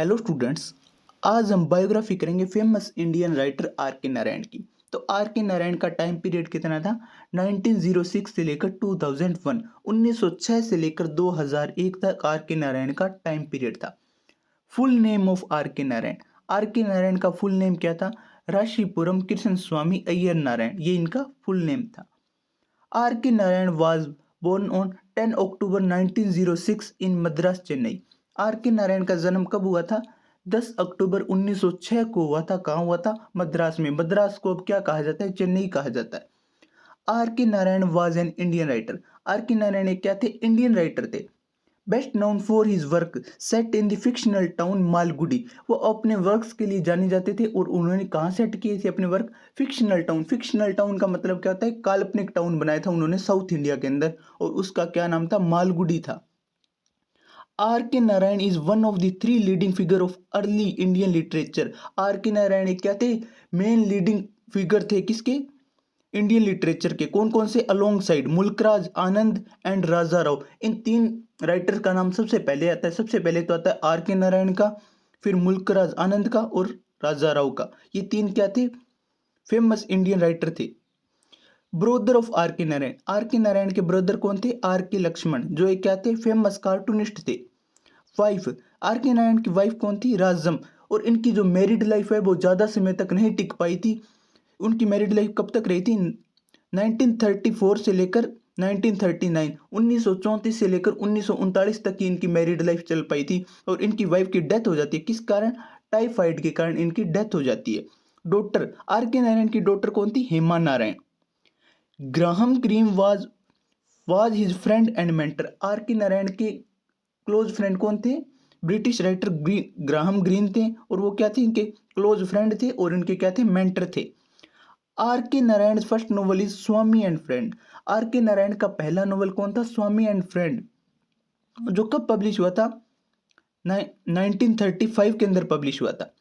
Hello students. आज हम biography करेंगे famous Indian writer R K Narayan की। तो आर के नारायण का टाइम पीरियड कितना था? 1906 से लेकर 2001, 1906 से लेकर 2001 तक आर के नारायण का टाइम पीरियड था। Full name of R K Narayan. Are K Narayan का फुल नेम क्या था? राशीपुरम कृष्ण स्वामी अय्यर नारायण, ये इनका फुल नेम था। R K Narayan was born on 10 October 1906 in Madras, Chennai. R K Narayan का जन्म कब हुआ था? 10 अक्टूबर 1906 को हुआ था। कहाँ हुआ था? मद्रास में। मद्रास को अब क्या कहा जाता है? चेन्नई कहा जाता है। R K Narayan was an Indian writer. R K Narayan एक क्या थे? इंडियन राइटर थे। Best known for his work set in the fictional town Malgudi. वो अपने वर्क्स के लिए जाने जाते थे और उन्होंने कहाँ सेट किए थे अपने work? Fictional town. Fictional town का मतलब क्या होता है? काल्पनिक टाउन बनाया था उन्होंने साउथ इंडिया के अंदर, और उसका क्या नाम था? मालगुडी था। R K Narayan is one of the three leading figure of early Indian literature. R K Narayan एक क्या थे? मेन लीडिंग फिगर थे किसके? इंडियन लिटरेचर के। कौन कौन से? Along side Mulk Raj, Anand and Raja Rao. इन तीन राइटर का नाम सबसे पहले आता है। सबसे पहले तो आता है आर के नारायण का, फिर मुल्कराज आनंद का और राजा राव का। ये तीन क्या थे? फेमस इंडियन राइटर थे। Brother of R K Narayan. Are K Narayan के ब्रदर कौन थे? आर के लक्ष्मण, जो एक क्या थे? फेमस कार्टूनिस्ट थे। वाइफ, आर के नारायण की वाइफ कौन थी? राजम। और इनकी जो मैरिड लाइफ है वो ज़्यादा समय तक नहीं टिक पाई थी। उनकी मैरिड लाइफ कब तक रही थी? 1934 से लेकर 1939, 1934 से लेकर 1939 तक की इनकी मैरिड लाइफ चल पाई थी। और इनकी वाइफ की डेथ हो जाती है। किस कारण? टाइफाइड के कारण इनकी डेथ हो जाती है। डॉटर, आर के नारायण की डॉटर कौन थी? Hema Narayan. Graham Greene was his friend and mentor. R K Narayan के क्लोज फ्रेंड कौन थे? ब्रिटिश राइटर ग्राहम ग्रीन थे, और वो क्या थे? इनके क्लोज फ्रेंड थे और इनके क्या थे? मेंटर थे। R K Narayan first novel is Swami and friend. R K Narayan का पहला नोवेल कौन था? स्वामी एंड फ्रेंड, जो कब पब्लिश हुआ था? 1935 के अंदर पब्लिश हुआ था।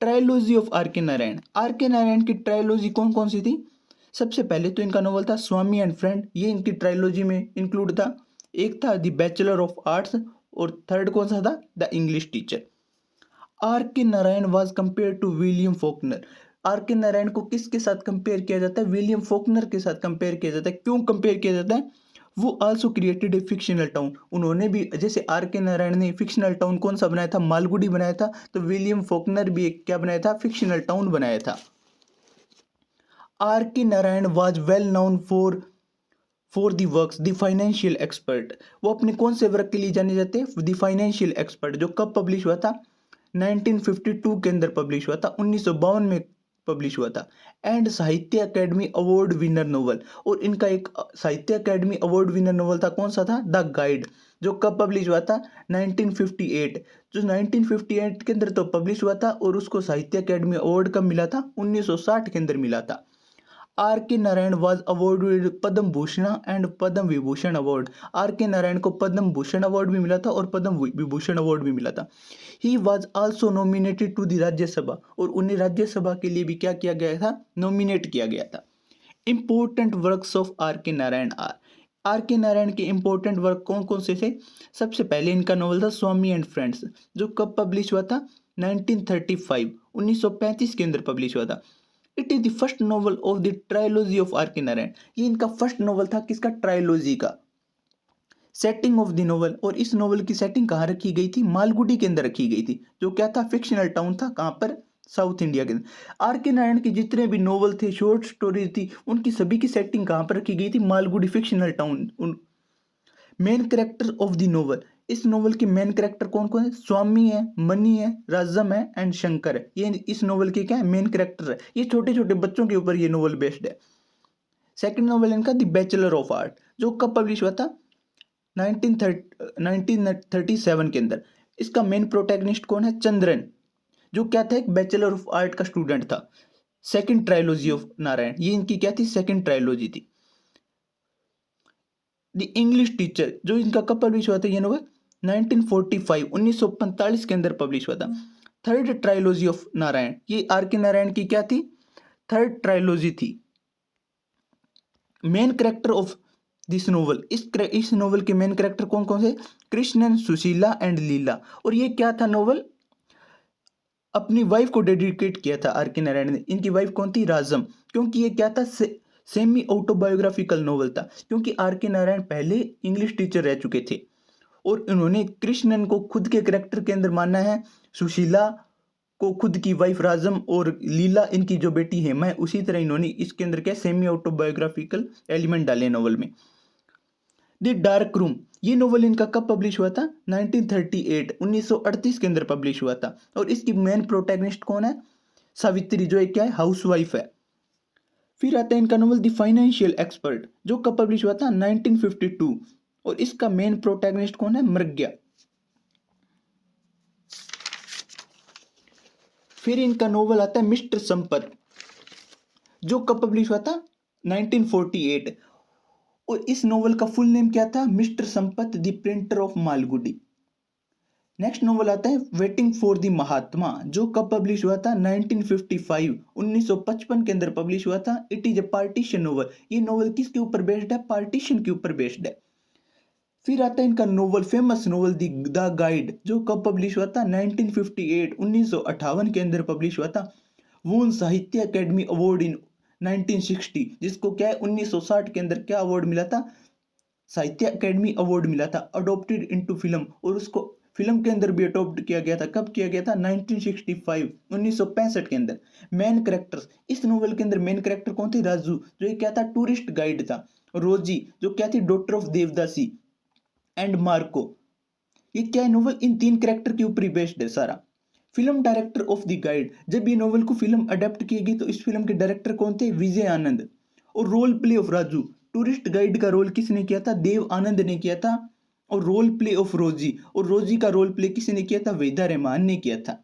Trilogy of R K Narayan. Are K Narayan की ट्रायलॉजी कौन कौन सी थी? सबसे पहले तो इनका नोवेल था स्वामी एंड फ्रेंड, ये इनकी ट्रायलॉजी में इंक्लूड था। एक था द बैचलर ऑफ आर्ट्स, और थर्ड कौन सा था? The English teacher. R K Narayan was compare to William Faulkner. R K Narayan को किसके साथ कंपेयर किया जाता है? विलियम फोकनर के साथ कंपेयर किया जाता है। क्यों कंपेयर किया जाता है? वो also created a fictional town. उन्होंने भी, जैसे आर के नारायण ने फिक्शनल टाउन कौन सा बनाया था? मालगुडी बनाया था। तो विलियम फोकनर भी एक क्या बनाया था? फिक्शनल टाउन बनाया था। R K Narayan was well known for the works the financial expert. वो अपने कौन से वर्क के लिए जाने जाते हैं? द फाइनेंशियल एक्सपर्ट, जो कब पब्लिश हुआ था? 1952 के अंदर पब्लिश हुआ था। 1952 में पब्लिश हुआ था। एंड साहित्य अकेडमी अवार्ड विनर नोवेल, और इनका एक साहित्य अकेडमी अवार्ड विनर नोवेल था। कौन सा था? द गाइड, जो कब पब्लिश हुआ था? 1958। जो 1958 के अंदर तो पब्लिश हुआ था, और उसको साहित्य अकेडमी अवार्ड कब मिला था? 1960 के अंदर मिला था। R K Narayan was awarded Padma Bhushan and Padma Vibhushan award. R K Narayan को पद्म भूषण अवार्ड भी मिला था और पद्म विभूषण अवार्ड भी मिला था। He was also nominated to the Rajya Sabha, और उन्हें राज्यसभा के लिए भी क्या किया गया था? नॉमिनेट किया गया था। Important works of R K Narayan are K Narayan के इंपॉर्टेंट वर्क कौन कौन से थे? सबसे पहले इनका नॉवल था स्वामी एंड फ्रेंड्स, जो कब पब्लिश हुआ था? 1935, 1935 के अंदर पब्लिश हुआ था। It is the first novel of the trilogy of R K Narayan. ये इनका फर्स्ट नॉवल था। किसका? ट्रायलॉजी का। सेटिंग ऑफ द नॉवल, और इस नॉवल की सेटिंग कहाँ रखी गई थी? मालगुडी के अंदर रखी गई थी, जो क्या था? फिक्शनल टाउन था। कहाँ पर? साउथ इंडिया के अंदर। आर के नारायण के जितने भी नॉवल थे, शॉर्ट स्टोरीज थी, उनकी सभी की सेटिंग कहाँ पर रखी गई थी? Malgudi fictional town. Main character of the novel, इस नोवेल के मेन कैरेक्टर कौन कौन है? स्वामी है, मनी है, राजम है एंड शंकर है। ये इस नोवेल के क्या है? मेन कैरेक्टर है। ये छोटे छोटे बच्चों के ऊपर ये नोवेल बेस्ड है। सेकंड नोवेल इनका द बैचलर ऑफ आर्ट, जो कब पब्लिश हुआ था? 1937 के अंदर। इसका मेन प्रोटैगनिस्ट कौन है? चंद्रन, जो क्या था? एक बैचलर ऑफ आर्ट का स्टूडेंट था। सेकंड ट्रायलॉजी ऑफ नारायण, ये इनकी क्या थी? सेकंड ट्रायलॉजी थी। द इंग्लिश टीचर, जो इनका कब पब्लिश हुआ था ये नोवेल? 1945, 1945 के अंदर पब्लिश हुआ था। थर्ड ट्रायलॉजी ऑफ नारायण, ये आर के नारायण की क्या थी? थर्ड ट्रायलॉजी थी। Main character of this novel, इस नोवेल के मेन कैरेक्टर कौन कौन से? कृष्णन, सुशीला एंड लीला। और ये क्या था नोवेल? अपनी वाइफ को डेडिकेट किया था आर के नारायण ने। इनकी वाइफ कौन थी? राजम। क्योंकि ये क्या था? सेमी ऑटोबायोग्राफिकल नोवेल था, क्योंकि आर के नारायण पहले इंग्लिश टीचर रह चुके थे और इन्होंने कृष्णन को खुद के करेक्टर के अंदर माना है, सुशीला को खुद की वाइफ राजम और लीला इनकी जो बेटी हेमा है, उसी तरह इन्होंने इसके अंदर क्या सेमी ऑटोबायोग्राफिकल एलिमेंट डाले नोवेल में। द डार्क रूम, ये नोवेल इनका कब पब्लिश हुआ था? 1938 1938 के अंदर पब्लिश हुआ था। और इसकी मेन प्रोटैगनिस्ट कौन है? सावित्री, जो एक क्या है? हाउसवाइफ है। फिर आता है इनका नोवेल द फाइनेंशियल एक्सपर्ट, जो कब पब्लिश हुआ था? 1952। और इसका मेन प्रोटैगनिस्ट कौन है? मृग्या। फिर इनका नोवेल आता है मिस्टर संपत, जो कब पब्लिश हुआ था? 1948। और इस नोवेल का फुल नेम क्या था? Mister Sampath the printer of Malgudi. Next novel आता है वेटिंग फॉर द महात्मा, जो कब पब्लिश हुआ था? 1955 1955 के अंदर पब्लिश हुआ था। It is a partition novel. ये नोवेल किसके ऊपर बेस्ड है? पार्टीशन के ऊपर बेस्ड है। फिर आता है इनका novel, famous novel the guide, जो कब पब्लिश हुआ था? 1958 1958 के अंदर पब्लिश हुआ था। वून साहित्य अकेडमी अवार्ड इन 1960, जिसको क्या है 1960 के अंदर क्या अवार्ड मिला था? साहित्य अकेडमी अवार्ड मिला था। अडोप्टेड इनटू फिल्म, और उसको फिल्म के अंदर भी अडोप्ट किया गया था। कब किया गया था? 1965 1965 के अंदर। मेन कैरेक्टर्स इस नोवेल के अंदर मेन कैरेक्टर कौन थे? राजू, जो ये क्या था? टूरिस्ट गाइड था। रोजी, जो क्या थी? Daughter of devadasi. And Marco, ये क्या है? नोवेल इन तीन कैरेक्टर के ऊपर ही बेस्ड है सारा। Film director of the guide, जब ये नोवेल को फिल्म अडेप्ट की गई तो इस फिल्म के डायरेक्टर कौन थे? विजय आनंद। और role play of Raju, tourist guide का रोल किसने किया था? देव आनंद ने किया था। और रोल प्ले ऑफ रोजी, और रोजी का रोल प्ले किसने किया था? वेदा रहमान ने किया था।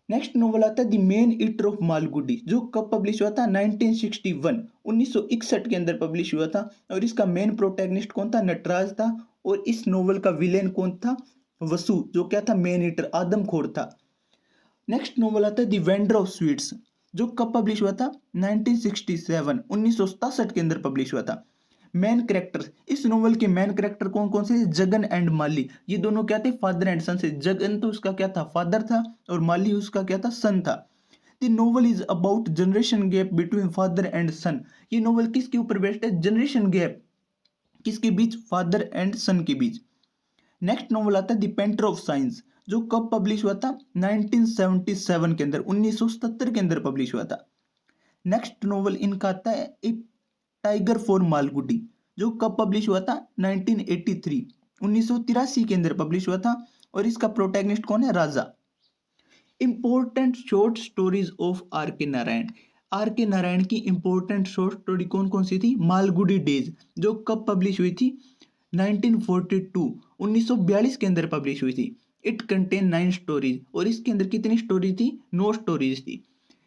नेक्स्ट नोवेल आता है the main eater of Malgudi, जो कब पब्लिश हुआ था? 1961 1961 के अंदर पब्लिश हुआ था। और इसका मेन प्रोटैगनिस्ट कौन था? नटराज था। और इस नोवेल का विलेन कौन था? वसु, जो क्या था? मेन ईटर, आदमखोर था। नेक्स्ट नोवेल आता है द वेंडर ऑफ स्वीट्स, जो कब पब्लिश हुआ था? 1967 1967 के अंदर पब्लिश हुआ था। मेन कैरेक्टर इस नोवेल के मेन कैरेक्टर कौन कौन से? जगन एंड माली, ये दोनों क्या थे? फादर एंड सन से। जगन तो उसका क्या था? फादर था। और माली उसका क्या था? सन था। The novel is about generation gap between father and son. ये नोवेल किसके ऊपर बेस्ड है? जनरेशन गैप किसके बीच? फादर एंड सन के बीच। नेक्स्ट नोवेल आता है द पेंटर ऑफ साइंस, जो कब पब्लिश हुआ था? 1977 के अंदर 1977 के अंदर पब्लिश हुआ था। नेक्स्ट नोवेल इनका आता है ए टाइगर फॉर मालगुडी, जो कब पब्लिश हुआ था? 1983 1983 के अंदर पब्लिश हुआ था। और इसका प्रोटैगनिस्ट कौन है? Raja. Important short stories of R K Narayan, are K Narayan की इंपॉर्टेंट शॉर्ट स्टोरी कौन कौन सी थी? मालगुडी डेज, जो कब पब्लिश हुई थी? 1942 1942 के अंदर पब्लिश हुई थी। इट कंटेन 9 स्टोरीज, और इसके अंदर कितनी स्टोरी थी? 9 स्टोरीज थी।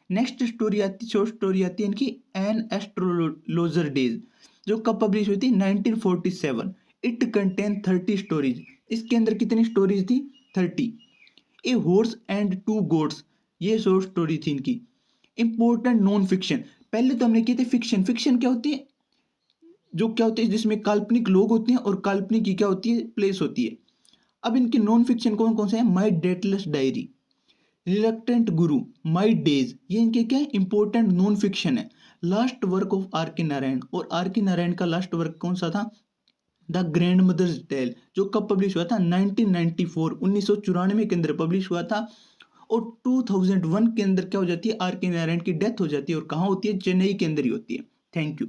नेक्स्ट स्टोरी आती, शॉर्ट स्टोरी आती है इनकी एन एस्ट्रोलॉजर डेज, जो कब पब्लिश हुई थी? 1947। इट कंटेन 30 स्टोरीज, इसके अंदर कितनी स्टोरीज थी? 30। A horse and to goats, ये शॉर्ट स्टोरी थी इनकी। इंपॉर्टेंट नॉन फिक्शन, पहले तो हमने किए थे फिक्शन। फिक्शन क्या होती है? जो क्या होती है जिसमें काल्पनिक लोग होते हैं और काल्पनिक की क्या होती है? प्लेस होती है। अब इनके नॉन फिक्शन कौन कौन से हैं? माई dateless diary, reluctant Guru, my days, ये इनके क्या है? इंपॉर्टेंट नॉन फिक्शन है। Last work of R K Narayan, और आर के नारायण का लास्ट वर्क कौन सा था? द ग्रैंड मदर्स टेल, जो कब पब्लिश हुआ था? 1994 1994 के अंदर पब्लिश हुआ था। और 2001 के अंदर क्या हो जाती है? आर के नारायण की डेथ हो जाती है। और कहाँ होती है? चेन्नई के अंदर ही होती है। Thank you.